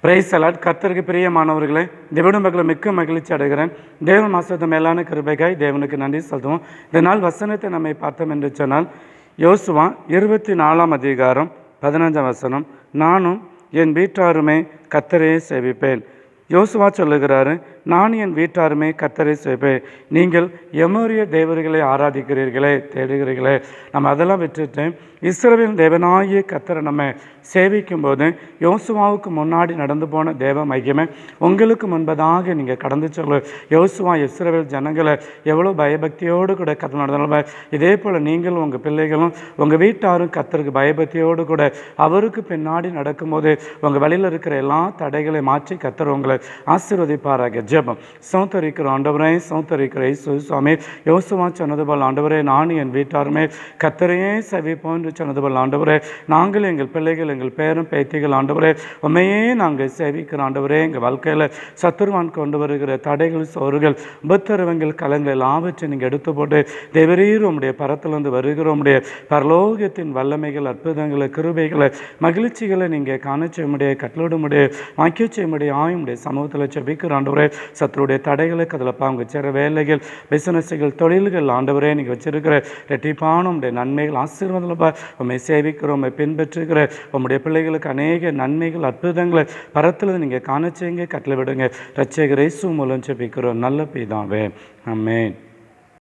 Price allot. கர்த்தருக்கு பிரியமானவர்களே, தேவனுடைய மக்களை மிக்க மகிழ்ச்சி அடைகிறேன். தேவன் மாசத்து மேலான கிருபைக்காய் தேவனுக்கு நன்றி செலுத்துவோம். இந்த நாள் வசனத்தை நம்மை பார்த்தோம் என்று சொன்னால், யோசுவா 24 அதிகாரம் 15 வசனம். நானும் என் வீட்டாருமே கர்த்தரையே சேவிப்பேன். யோசுவா சொல்லுகிறாரு, நான் என் வீட்டாருமே கர்த்தரை சேவிப்பேன். நீங்கள் எமோரிய தேவர்களை ஆராதிக்கிறீர்களே, தேடுகிறீர்களே. நம்ம அதெல்லாம் விட்டுட்டு இஸ்ரவேல் தேவனாகிய கர்த்தரை நம்ம சேவிக்கும் போது யோசுவாவுக்கு முன்னாடி நடந்து போன தேவ மையமே உங்களுக்கு முன்பதாக நீங்கள் கடந்து சொல்ல. யோசுவா இஸ்ரவேல் ஜனங்களை எவ்வளோ பயபக்தியோடு கூட கர்த்தர் நடந்தாலும், இதே போல் நீங்களும் உங்கள் பிள்ளைகளும் உங்கள் வீட்டாரும் கர்த்தருக்கு பயபக்தியோடு கூட அவருக்கு பின்னாடி நடக்கும்போது உங்கள் வழியில் இருக்கிற எல்லா தடைகளை மாற்றி கர்த்தர் உங்களை ஆசீர்வதிப்பாராக. ஜெபம். சௌத்தரிக்கிற ஆண்டவரே, சௌத்தரிக்கிற சுவாமி, யோசுவா சொன்னது போல் ஆண்டவரே, நான் என் வீட்டாருமே கர்த்தரையே சேவிப்போம் என்று சொன்னது போல் ஆண்டவரே, நாங்கள் எங்கள் பிள்ளைகள் எங்கள் பேரும் பேத்திகள் ஆண்டவரே உண்மையே நாங்கள் சேவிக்கிற ஆண்டவரே, எங்கள் வாழ்க்கையில் சத்துருவான் கொண்டு வருகிற தடைகள், சோறுகள், உபத்திரவங்கள், கலங்கள் எல்லாவற்றை நீங்கள் எடுத்து போட்டு தேவரீர் உம்முடைய பரத்திலிருந்து வருகிற உம்முடைய பரலோகத்தின் வல்லமைகள், அற்புதங்களை, கிருபைகளை, மகிழ்ச்சிகளை நீங்கள் காண செய்ய முடிய, கட்டளோட முடிய, வாக்கிய செய்ய முடிய, ஆயுடைய சமூகத்தில் செபிக்கிற ஆண்டவரே, சத்துருடைய தடைகளுக்கு அதில் அவங்க சேர வேலைகள், பிசினஸ்கள், தொழில்கள் ஆண்டவரே நீங்கள் வச்சிருக்கிற ரெட்டிப்பான உடைய நன்மைகள், ஆசீர்வாதம் உண்மை சேவிக்கிறோம், உண்மை பின்பற்றுகிற உம்முடைய பிள்ளைகளுக்கு அநேக நன்மைகள், அற்புதங்களை பரத்தில் நீங்கள் காண செய்யுங்க, கட்டளை விடுங்க. இரட்சகர் இயேசு மூலம் ஜெபிக்கிறோம் நல்ல பிதாவே. ஆமென்.